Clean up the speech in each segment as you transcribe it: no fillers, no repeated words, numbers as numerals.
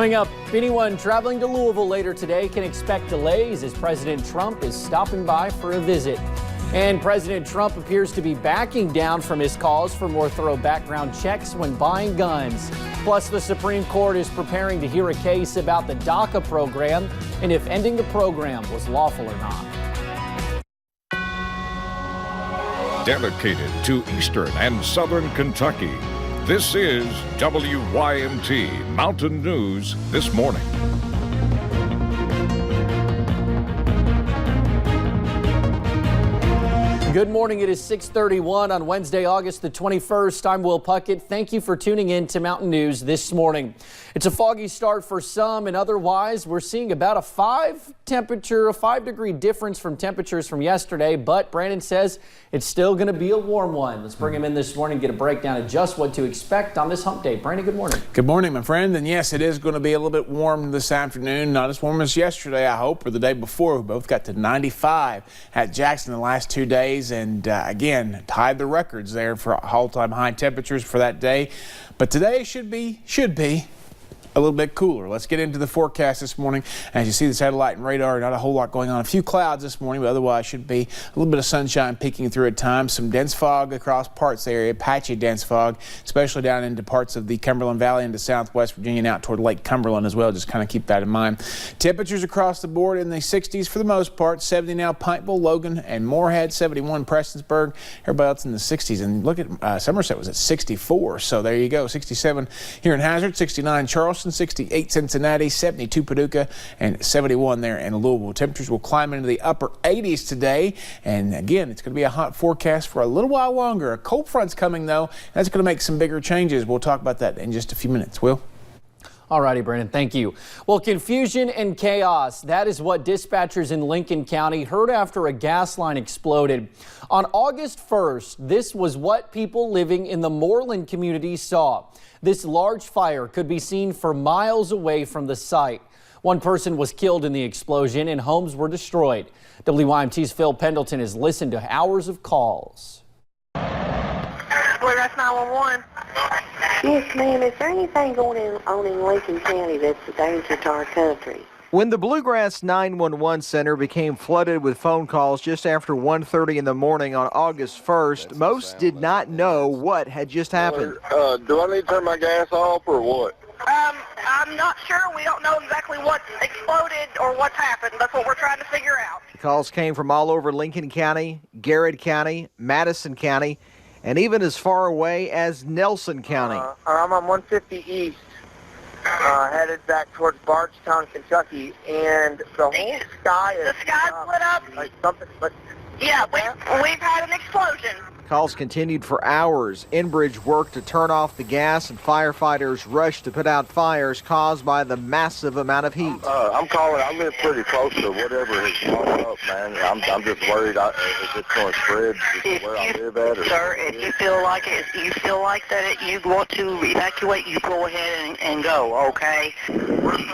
Coming up, anyone traveling to Louisville later today can expect delays as President Trump is stopping by for a visit. And President Trump appears to be backing down from his calls for more thorough background checks when buying guns. Plus, the Supreme Court is preparing to hear a case about the DACA program and if ending the program was lawful or not. Dedicated to Eastern and Southern Kentucky, this is WYMT Mountain News This Morning. Good morning. It is 6:31 on Wednesday, August the 21st. I'm Will Puckett. Thank you for tuning in to Mountain News This Morning. It's a foggy start for some, and otherwise we're seeing about a 5-degree difference from temperatures from yesterday, but Brandon says it's still going to be a warm one. Let's bring him in this morning and get a breakdown of just what to expect on this hump day. Brandon, good morning. Good morning, my friend. And yes, it is going to be a little bit warm this afternoon. Not as warm as yesterday, I hope, or the day before. We both got to 95 at Jackson the last 2 days, and again, tied the records there for all-time high temperatures for that day. But today should be a little bit cooler. Let's get into the forecast this morning. As you see the satellite and radar, not a whole lot going on. A few clouds this morning, but otherwise should be a little bit of sunshine peeking through at times. Some dense fog across parts of the area, patchy dense fog, especially down into parts of the Cumberland Valley into southwest Virginia and out toward Lake Cumberland as well. Just kind of keep that in mind. Temperatures across the board in the 60s for the most part. 70 now Pikeville, Logan, and Moorhead. 71 Prestonsburg. Everybody else in the 60s. And look at Somerset was at 64. So there you go. 67 here in Hazard. 69 Charleston. 68 Cincinnati, 72 Paducah, and 71 there in Louisville. Temperatures will climb into the upper 80s today, and again, it's going to be a hot forecast for a little while longer. A cold front's coming, though. That's going to make some bigger changes. We'll talk about that in just a few minutes. Will? All righty, Brandon, thank you. Well, confusion and chaos, that is what dispatchers in Lincoln County heard after a gas line exploded. On August 1st, this was what people living in the Moreland community saw. This large fire could be seen for miles away from the site. One person was killed in the explosion and homes were destroyed. WYMT's Phil Pendleton has listened to hours of calls. Bluegrass 911. Yes, ma'am. Is there anything going on in Lincoln County that's a danger to our country? When the Bluegrass 911 Center became flooded with phone calls just after 1:30 in the morning on August 1st, most did not know what had just happened. Do I need to turn my gas off or what? I'm not sure. We don't know exactly what exploded or what's happened. That's what we're trying to figure out. Calls came from all over Lincoln County, Garrett County, Madison County, and even as far away as Nelson County. I'm on 150 East. Headed back towards Bardstown, Kentucky, and the whole sky is... The sky lit up. Like something, but... Yeah, we've had an explosion. Calls continued for hours. Enbridge worked to turn off the gas, and firefighters rushed to put out fires caused by the massive amount of heat. I'm calling. I'm getting pretty close to whatever has blown up, man. I'm just worried if it's going to spread where I live at. Sir, if you feel like you want to evacuate, you go ahead and go, okay?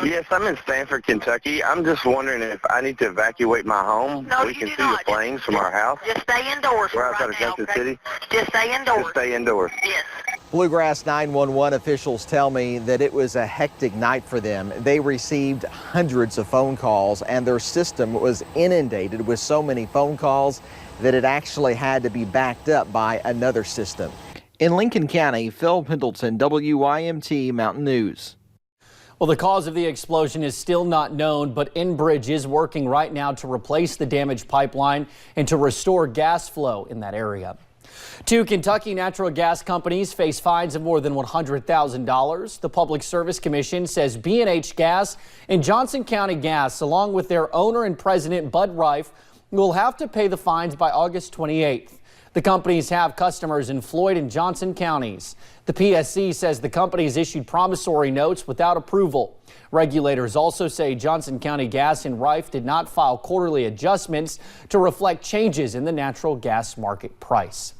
Yes, I'm in Stanford, Kentucky. I'm just wondering if I need to evacuate my home. No, we you can do see not. the flames from our house. Just stay indoors We're right outside of now, Junction okay? City. Just stay indoors. Just stay indoors. Yes. Bluegrass 911 officials tell me that it was a hectic night for them. They received hundreds of phone calls, and their system was inundated with so many phone calls that it actually had to be backed up by another system. In Lincoln County, Phil Pendleton, WYMT Mountain News. Well, the cause of the explosion is still not known, but Enbridge is working right now to replace the damaged pipeline and to restore gas flow in that area. Two Kentucky natural gas companies face fines of more than $100,000. The Public Service Commission says B&H Gas and Johnson County Gas, along with their owner and president Bud Rife, will have to pay the fines by August 28th. The companies have customers in Floyd and Johnson counties. The PSC says the companies issued promissory notes without approval. Regulators also say Johnson County Gas and Rife did not file quarterly adjustments to reflect changes in the natural gas market price.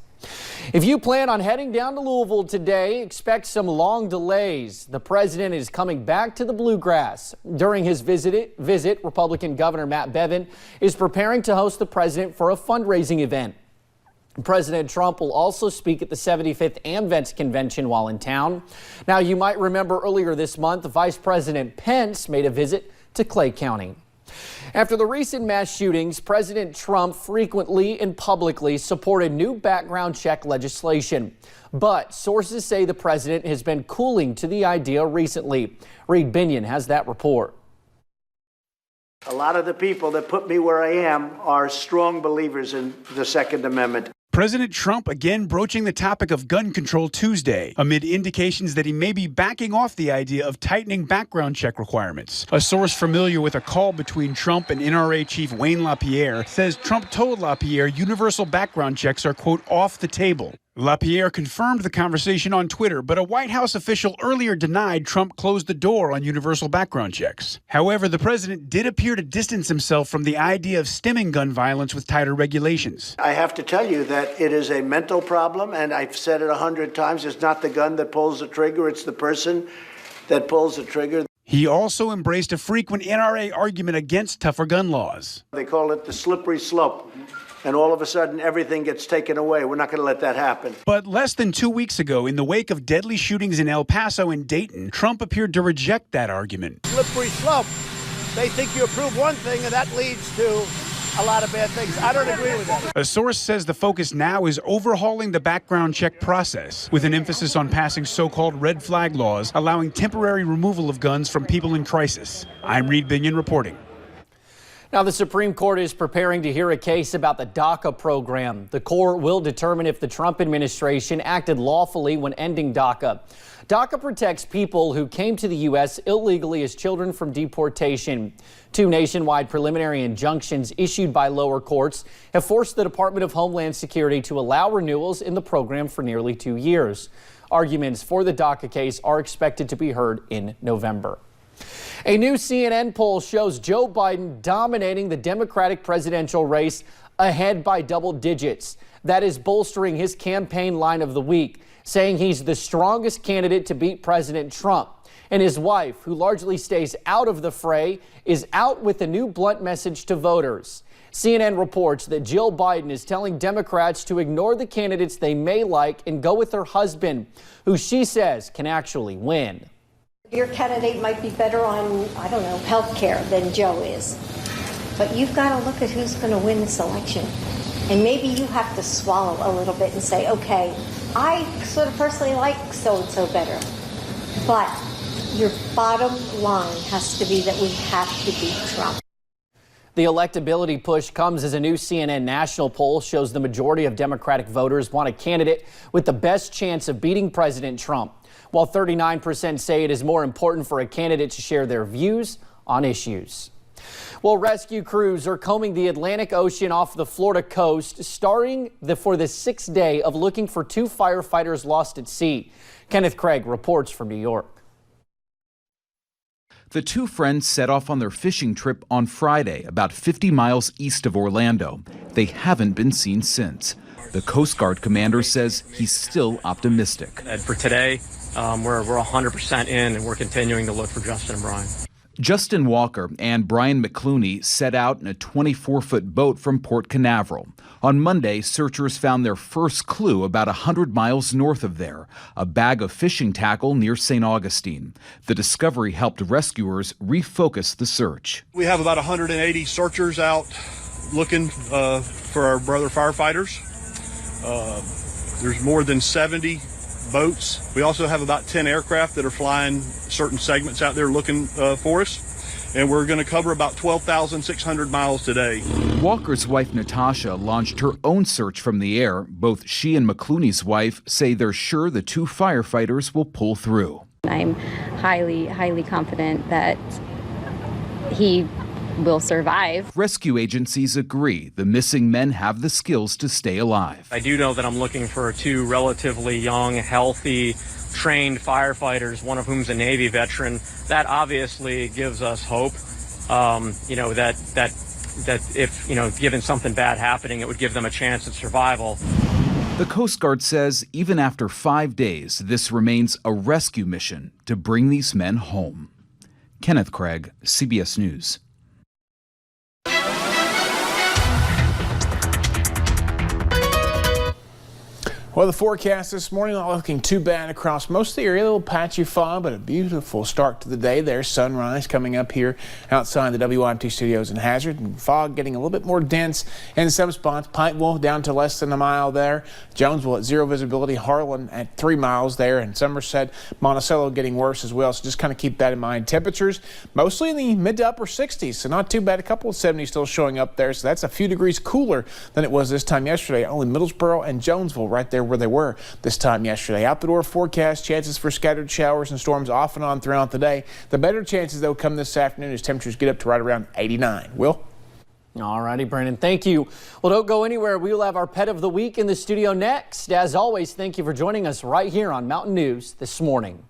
If you plan on heading down to Louisville today, expect some long delays. The president is coming back to the Bluegrass. During his visit, Republican Governor Matt Bevin is preparing to host the president for a fundraising event. President Trump will also speak at the 75th AMVETS convention while in town. Now, you might remember earlier this month, Vice President Pence made a visit to Clay County. After the recent mass shootings, President Trump frequently and publicly supported new background check legislation. But sources say the president has been cooling to the idea recently. Reed Binion has that report. A lot of the people that put me where I am are strong believers in the Second Amendment. President Trump again broaching the topic of gun control Tuesday, amid indications that he may be backing off the idea of tightening background check requirements. A source familiar with a call between Trump and NRA Chief Wayne LaPierre says Trump told LaPierre universal background checks are, quote, off the table. LaPierre confirmed the conversation on Twitter, but a White House official earlier denied Trump closed the door on universal background checks. However, the president did appear to distance himself from the idea of stemming gun violence with tighter regulations. I have to tell you that it is a mental problem, and I've said it 100 times. It's not the gun that pulls the trigger, it's the person that pulls the trigger. He also embraced a frequent NRA argument against tougher gun laws. They call it the slippery slope. And all of a sudden, everything gets taken away. We're not going to let that happen. But less than 2 weeks ago, in the wake of deadly shootings in El Paso and Dayton, Trump appeared to reject that argument. Slippery slope. They think you approve one thing, and that leads to a lot of bad things. I don't agree with that. A source says the focus now is overhauling the background check process, with an emphasis on passing so-called red flag laws, allowing temporary removal of guns from people in crisis. I'm Reed Binion reporting. Now, the Supreme Court is preparing to hear a case about the DACA program. The court will determine if the Trump administration acted lawfully when ending DACA. DACA protects people who came to the U.S. illegally as children from deportation. 2 nationwide preliminary injunctions issued by lower courts have forced the Department of Homeland Security to allow renewals in the program for nearly 2 years. Arguments for the DACA case are expected to be heard in November. A new CNN poll shows Joe Biden dominating the Democratic presidential race ahead by double digits. That is bolstering his campaign line of the week, saying he's the strongest candidate to beat President Trump. And his wife, who largely stays out of the fray, is out with a new blunt message to voters. CNN reports that Jill Biden is telling Democrats to ignore the candidates they may like and go with her husband, who she says can actually win. Your candidate might be better on, I don't know, health care than Joe is. But you've got to look at who's going to win this election. And maybe you have to swallow a little bit and say, okay, I sort of personally like so-and-so better. But your bottom line has to be that we have to beat Trump. The electability push comes as a new CNN national poll shows the majority of Democratic voters want a candidate with the best chance of beating President Trump, while 39% say it is more important for a candidate to share their views on issues. Well, rescue crews are combing the Atlantic Ocean off the Florida coast, starting for the 6th day of looking for 2 firefighters lost at sea. Kenneth Craig reports from New York. The 2 friends set off on their fishing trip on Friday, about 50 miles east of Orlando. They haven't been seen since. The Coast Guard commander says he's still optimistic. And for today, we're 100% in, and we're continuing to look for Justin and Brian. Justin Walker and Brian McClooney set out in a 24-foot boat from Port Canaveral. On Monday, searchers found their first clue about 100 miles north of there, a bag of fishing tackle near St. Augustine. The discovery helped rescuers refocus the search. We have about 180 searchers out looking for our brother firefighters. There's more than 70 boats. We also have about 10 aircraft that are flying certain segments out there looking for us. And we're going to cover about 12,600 miles today. Walker's wife, Natasha, launched her own search from the air. Both she and McClooney's wife say they're sure the 2 firefighters will pull through. I'm highly confident that he will survive. Rescue agencies agree the missing men have the skills to stay alive. I do know that I'm looking for 2 relatively young, healthy, trained firefighters, one of whom's a Navy veteran. That obviously gives us hope, that if, given something bad happening, it would give them a chance at survival. The Coast Guard says even after 5 days, this remains a rescue mission to bring these men home. Kenneth Craig, CBS News. Well, the forecast this morning not looking too bad across most of the area. A little patchy fog, but a beautiful start to the day. There's sunrise coming up here outside the WYMT studios in Hazard, and fog getting a little bit more dense in some spots. Pikeville down to less than a mile there. Jonesville at 0 visibility. Harlan at 3 miles there, and Somerset, Monticello getting worse as well. So just kind of keep that in mind. Temperatures mostly in the mid to upper 60s, so not too bad. A couple of 70s still showing up there, so that's a few degrees cooler than it was this time yesterday. Only Middlesboro and Jonesville right there where they were this time yesterday. Out the door forecast, chances for scattered showers and storms off and on throughout the day. The better chances, though, come this afternoon as temperatures get up to right around 89. Will? All righty, Brandon, thank you. Well, don't go anywhere. We will have our Pet of the Week in the studio next. As always, thank you for joining us right here on Mountain News this morning.